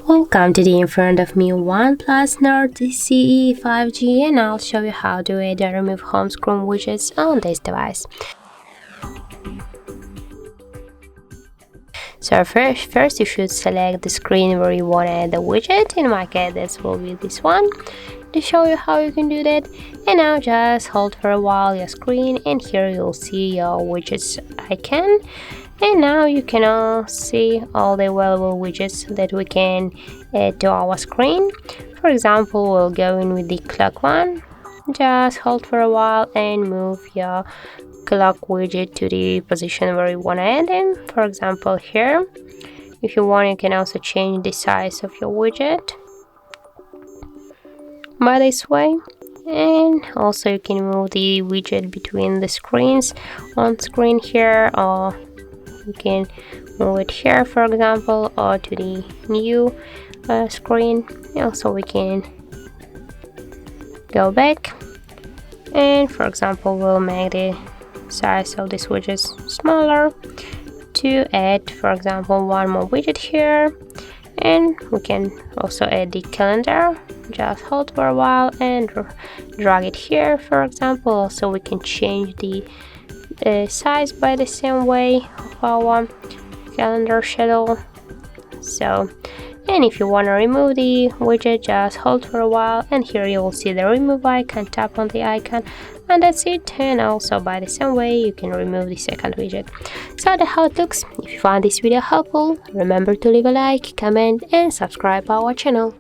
Welcome today in front of me OnePlus Nord CE 5G, and I'll show you how to add and remove home screen widgets on this device. So first you should select the screen where you want to add the widget. In my case this will be this one, to show you how you can do that. And now just hold for a while your screen, and here you'll see your widgets icon. And now you can all see all the available widgets that we can add to our screen. For example, we'll go in with the clock one. Just hold for a while and move your clock widget to the position where you want to add it. For example, here. If you want, you can also change the size of your widget by this way. And also you can move the widget between the screens on screen here, or you can move it here, for example, or to the new screen. Also we can go back, and for example we'll make the size of this widget smaller to add, for example, one more widget here. And we can also add the calendar. Just hold for a while and drag it here, for example. Also we can change the size by the same way of our calendar schedule. And if you want to remove the widget, just hold for a while, and here you will see the remove icon. Tap on the icon, and that's it. And also by the same way you can remove the second widget. So that's how it looks. If you found this video helpful, remember to leave a like, comment and subscribe our channel.